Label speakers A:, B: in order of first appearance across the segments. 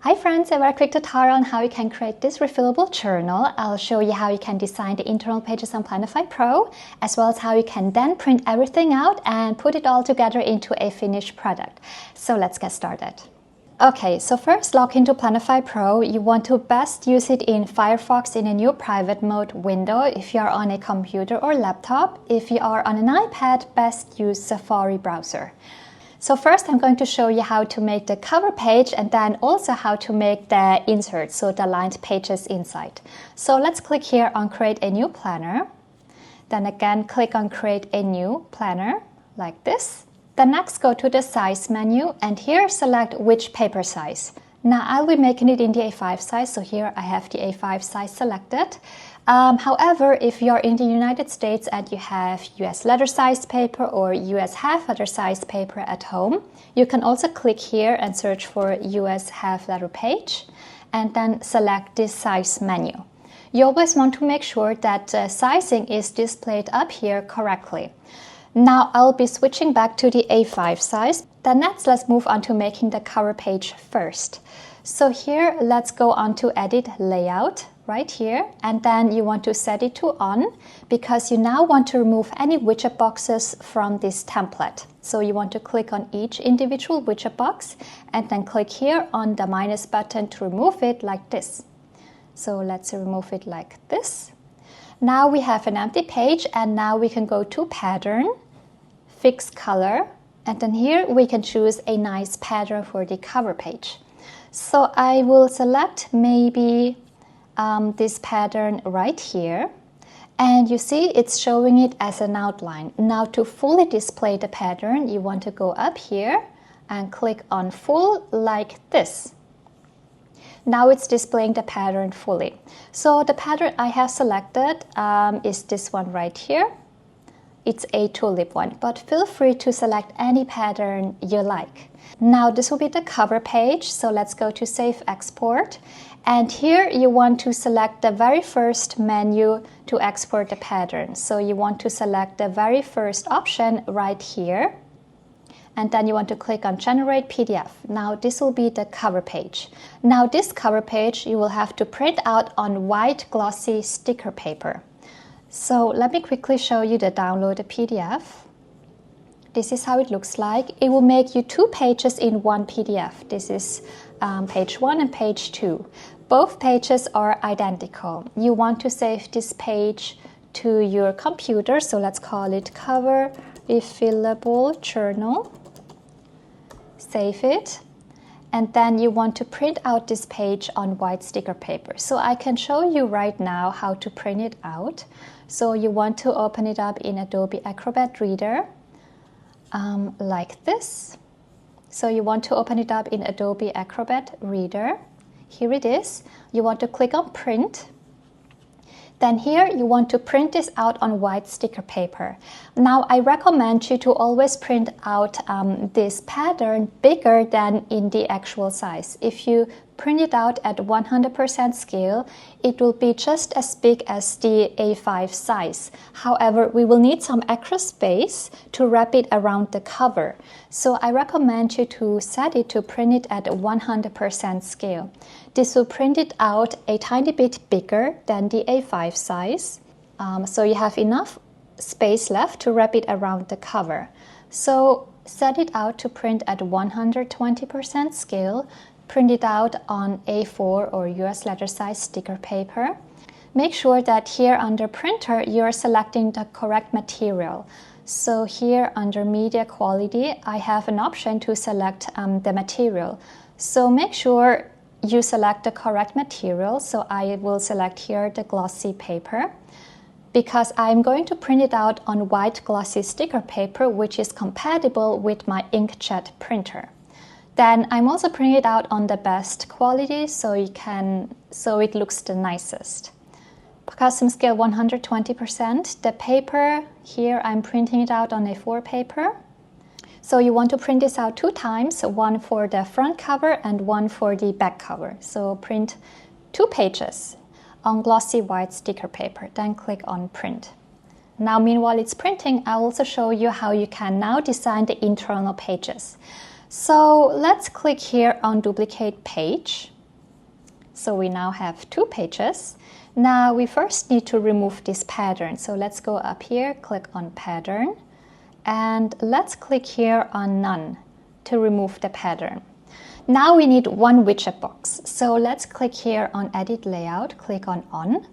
A: Hi friends, a very quick tutorial on how you can create this refillable journal. I'll show you how you can design the internal pages on Planify Pro, as well as how you can then print everything out and put it all together into a finished product. So let's get started. Okay, so first log into Planify Pro. You want to best use it in Firefox in a new private mode window if you are on a computer or laptop. If you are on an iPad, best use Safari browser. So first I'm going to show you how to make the cover page and then also how to make the inserts, so the lined pages inside. So let's click here on create a new planner. Then again click on create a new planner like this. Then next go to the size menu and here select which paper size. Now I'll be making it in the A5 size, so here I have the A5 size selected. However, if you're in the United States and you have US letter size paper or US half letter size paper at home, you can also click here and search for US half letter page and then select this size menu. You always want to make sure that sizing is displayed up here correctly. Now I'll be switching back to the A5 size. Then next let's move on to making the cover page first. So here let's go on to edit layout right here, and then you want to set it to on because you now want to remove any widget boxes from this template. So you want to click on each individual widget box and then click here on the minus button to remove it like this. So let's remove it like this. Now we have an empty page and now we can go to pattern, fix color, and then here we can choose a nice pattern for the cover page. So I will select maybe this pattern right here, and you see it's showing it as an outline. Now to fully display the pattern, you want to go up here and click on full like this. Now it's displaying the pattern fully. So the pattern I have selected is this one right here. It's a tulip one, but feel free to select any pattern you like. Now this will be the cover page, so let's go to Save Export. And here you want to select the very first menu to export the pattern. So you want to select the very first option right here. And then you want to click on Generate PDF. Now this will be the cover page. Now this cover page you will have to print out on white glossy sticker paper. So let me quickly show you the downloaded PDF. This is how it looks like. It will make you two pages in one PDF. This is page 1 and page 2. Both pages are identical. You want to save this page to your computer, so let's call it Cover Refillable Journal. Save it. And then you want to print out this page on white sticker paper. So I can show you right now how to print it out. So you want to open it up in Adobe Acrobat Reader like this. So you want to open it up in Adobe Acrobat Reader. Here it is. You want to click on print. Then here you want to print this out on white sticker paper. Now I recommend you to always print out this pattern bigger than in the actual size. If you print it out at 100% scale, it will be just as big as the A5 size. However, we will need some extra space to wrap it around the cover. So I recommend you to set it to print it at 100% scale. This will print it out a tiny bit bigger than the A5 size. So you have enough space left to wrap it around the cover. So set it out to print at 120% scale. Print it out on A4 or US letter size sticker paper. Make sure that here under printer you're selecting the correct material. So here under media quality I have an option to select the material. So make sure you select the correct material. So I will select here the glossy paper because I'm going to print it out on white glossy sticker paper, which is compatible with my inkjet printer. Then I'm also printing it out on the best quality so it looks the nicest. Custom scale 120%. The paper here I'm printing it out on A4 paper. So you want to print this out 2 times, one for the front cover and one for the back cover. So print 2 pages on glossy white sticker paper, then click on print. Now meanwhile it's printing, I'll also show you how you can now design the internal pages. So let's click here on duplicate page. So we now have 2 pages. Now we first need to remove this pattern. So let's go up here, click on pattern, and let's click here on none to remove the pattern. Now we need 1 widget box. So let's click here on edit layout, click on.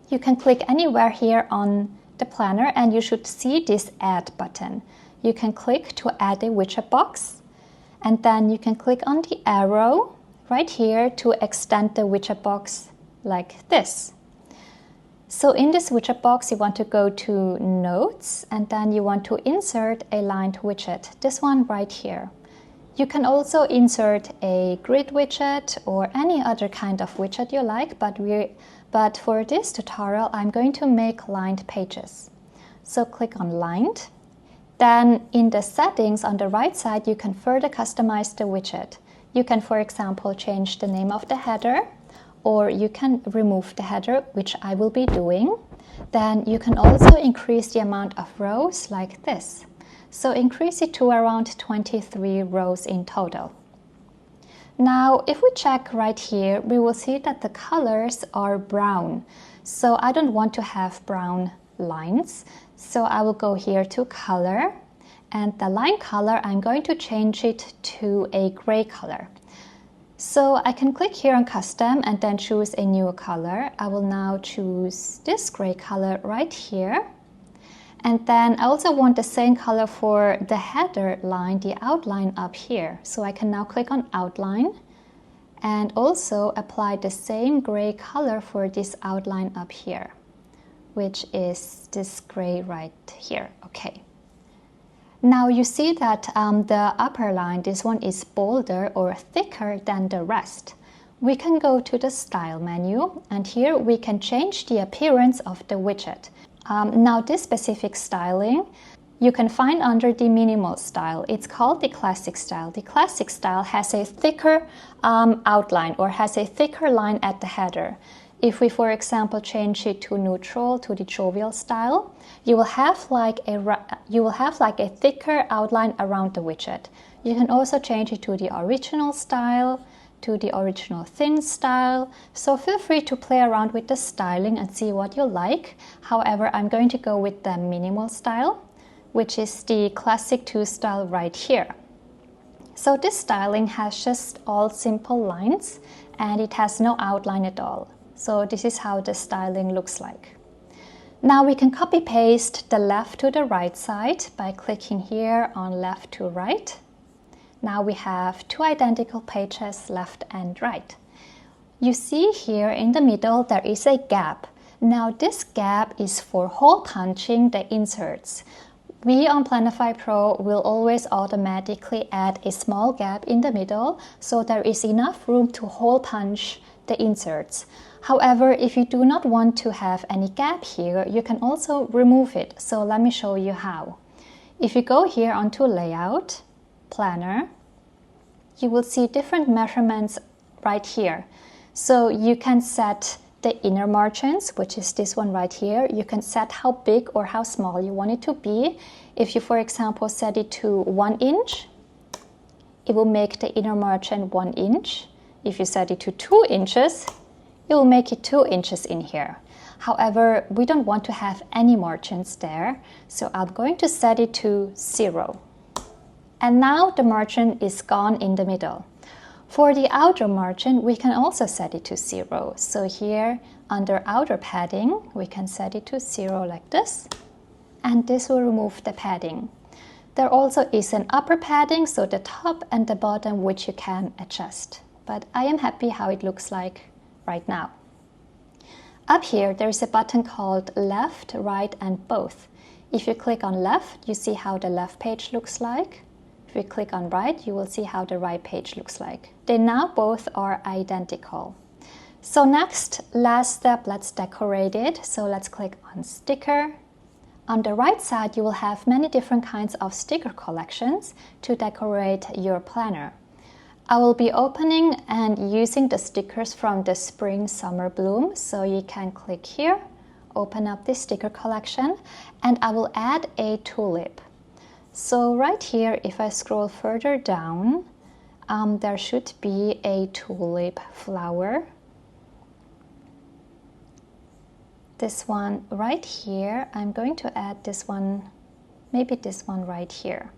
A: You can click anywhere here on the planner and you should see this add button. You can click to add a widget box, and then you can click on the arrow right here to extend the widget box like this. So in this widget box you want to go to notes, and then you want to insert a lined widget, this one right here. You can also insert a grid widget or any other kind of widget you like, but for this tutorial I'm going to make lined pages. So click on lined. Then in the settings on the right side you can further customize the widget. You can, for example, change the name of the header, or you can remove the header, which I will be doing. Then you can also increase the amount of rows like this. So increase it to around 23 rows in total. Now if we check right here, we will see that the colors are brown. So I don't want to have brown lines. So I will go here to color, and the line color I'm going to change it to a gray color. So I can click here on custom and then choose a new color. I will now choose this gray color right here. And then I also want the same color for the header line, the outline up here. So I can now click on outline and also apply the same gray color for this outline up here, which is this gray right here. Okay. Now you see that the upper line, this one is bolder or thicker than the rest. We can go to the style menu, and here we can change the appearance of the widget. Now this specific styling you can find under the minimal style. It's called the classic style. The classic style has a thicker outline, or has a thicker line at the header. If we, for example, change it to neutral, to the jovial style, you will have like a thicker outline around the widget. You can also change it to the original style, to the original thin style. So feel free to play around with the styling and see what you like. However, I'm going to go with the minimal style, which is the classic 2 style right here. So this styling has just all simple lines and it has no outline at all. So this is how the styling looks like. Now we can copy paste the left to the right side by clicking here on left to right. Now we have 2 identical pages, left and right. You see here in the middle there is a gap. Now this gap is for hole punching the inserts. We on Planify Pro will always automatically add a small gap in the middle, so there is enough room to hole punch the inserts. However, if you do not want to have any gap here, you can also remove it. So let me show you how. If you go here onto Layout, Planner, you will see different measurements right here. So you can set the inner margins, which is this one right here. You can set how big or how small you want it to be. If you, for example, set it to 1 inch, it will make the inner margin 1 inch. If you set it to 2 inches, it will make it 2 inches in here. However, we don't want to have any margins there, so I'm going to set it to 0. And now the margin is gone in the middle. For the outer margin, we can also set it to 0. So here under outer padding, we can set it to 0 like this, and this will remove the padding. There also is an upper padding, so the top and the bottom, which you can adjust. But I am happy how it looks like right now. Up here, there is a button called left, right, and both. If you click on left, you see how the left page looks like. If you click on right, you will see how the right page looks like. They now both are identical. So next, last step, let's decorate it. So let's click on sticker. On the right side, you will have many different kinds of sticker collections to decorate your planner. I will be opening and using the stickers from the Spring Summer Bloom. So you can click here, open up this sticker collection, and I will add a tulip. So right here, if I scroll further down, there should be a tulip flower. This one right here, I'm going to add this one, maybe this one right here.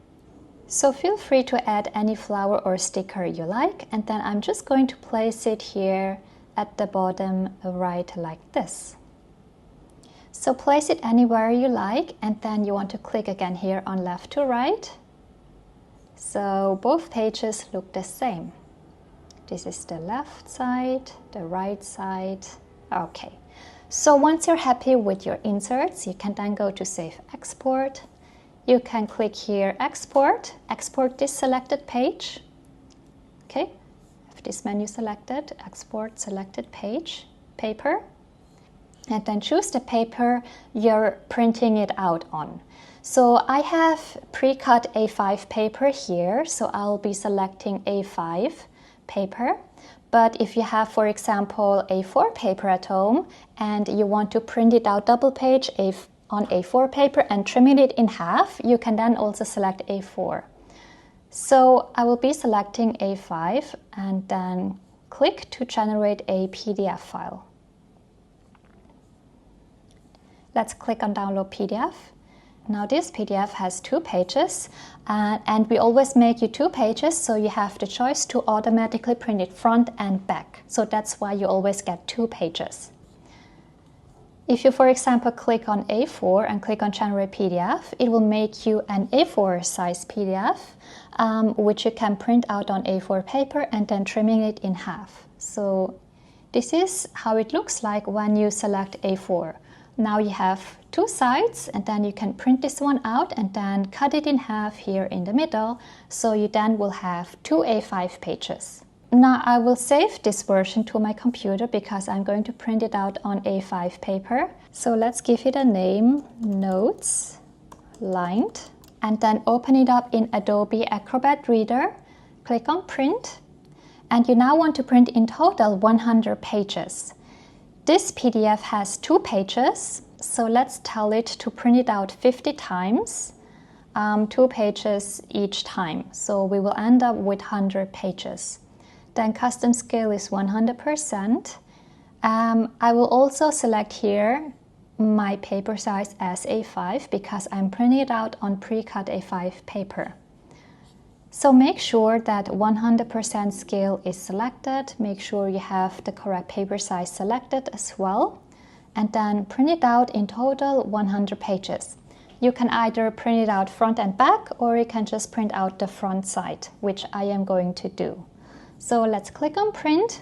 A: So feel free to add any flower or sticker you like, and then I'm just going to place it here at the bottom right like this. So place it anywhere you like, and then you want to click again here on left to right. So both pages look the same. This is the left side, the right side. Okay. So once you're happy with your inserts, you can then go to Save Export. You can click here, Export this selected page. Okay, have this menu selected, Export selected page, paper. And then choose the paper you're printing it out on. So I have pre-cut A5 paper here, so I'll be selecting A5 paper. But if you have, for example, A4 paper at home and you want to print it out double page on A4 paper and trimming it in half, you can then also select A4. So I will be selecting A5 and then click to generate a PDF file. Let's click on Download PDF. Now this PDF has 2 pages and we always make you 2 pages, so you have the choice to automatically print it front and back. So that's why you always get 2 pages. If you, for example, click on A4 and click on Generate PDF, it will make you an A4 size PDF, which you can print out on A4 paper and then trimming it in half. So this is how it looks like when you select A4. Now you have 2 sides, and then you can print this one out and then cut it in half here in the middle, so you then will have 2 A5 pages. Now I will save this version to my computer because I'm going to print it out on A5 paper. So let's give it a name, Notes, Lined, and then open it up in Adobe Acrobat Reader. Click on Print, and you now want to print in total 100 pages. This PDF has 2 pages, so let's tell it to print it out 50 times, 2 pages each time. So we will end up with 100 pages. Then custom scale is 100%. I will also select here my paper size as A5 because I'm printing it out on pre-cut A5 paper. So make sure that 100% scale is selected. Make sure you have the correct paper size selected as well. And then print it out in total 100 pages. You can either print it out front and back, or you can just print out the front side, which I am going to do. So let's click on Print.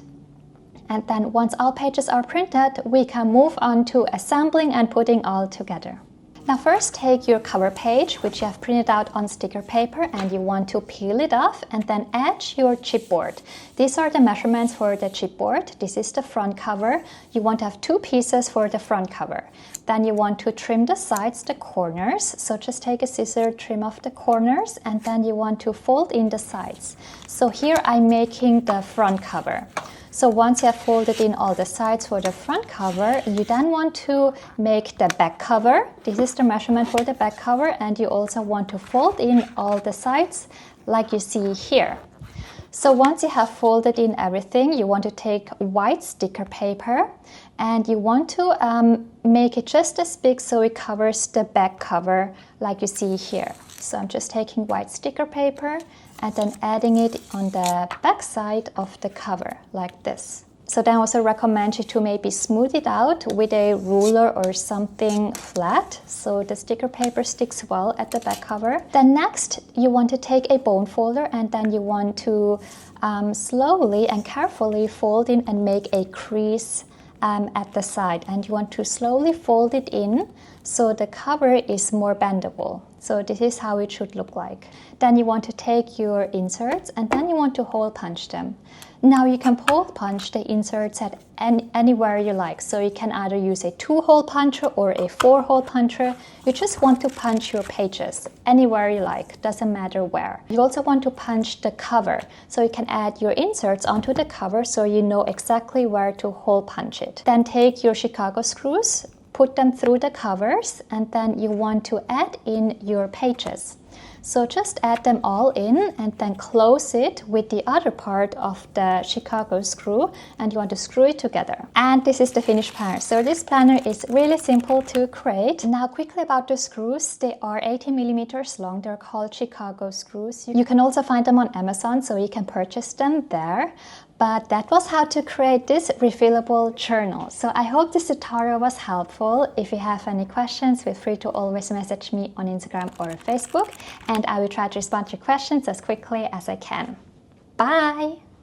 A: And then once all pages are printed, we can move on to assembling and putting all together. Now first take your cover page, which you have printed out on sticker paper, and you want to peel it off and then edge your chipboard. These are the measurements for the chipboard. This is the front cover. You want to have 2 pieces for the front cover. Then you want to trim the sides, the corners. So just take a scissor, trim off the corners, and then you want to fold in the sides. So here I'm making the front cover. So once you have folded in all the sides for the front cover, you then want to make the back cover. This is the measurement for the back cover, and you also want to fold in all the sides like you see here. So once you have folded in everything, you want to take white sticker paper and you want to make it just as big so it covers the back cover like you see here. So I'm just taking white sticker paper and then adding it on the back side of the cover like this. So then I also recommend you to maybe smooth it out with a ruler or something flat so the sticker paper sticks well at the back cover. Then next you want to take a bone folder and then you want to slowly and carefully fold in and make a crease at the side, and you want to slowly fold it in so the cover is more bendable. So this is how it should look like. Then you want to take your inserts and then you want to hole punch them. Now you can hole punch the inserts at anywhere you like. So you can either use a 2-hole puncher or a 4-hole puncher. You just want to punch your pages anywhere you like, doesn't matter where. You also want to punch the cover. So you can add your inserts onto the cover so you know exactly where to hole punch it. Then take your Chicago screws, put them through the covers, and then you want to add in your pages. So just add them all in and then close it with the other part of the Chicago screw, and you want to screw it together. And this is the finished planner. So this planner is really simple to create. Now quickly about the screws, they are 18 millimeters long. They're called Chicago screws. You can also find them on Amazon, so you can purchase them there. But that was how to create this refillable journal. So I hope this tutorial was helpful. If you have any questions, feel free to always message me on Instagram or Facebook, and I will try to respond to your questions as quickly as I can. Bye!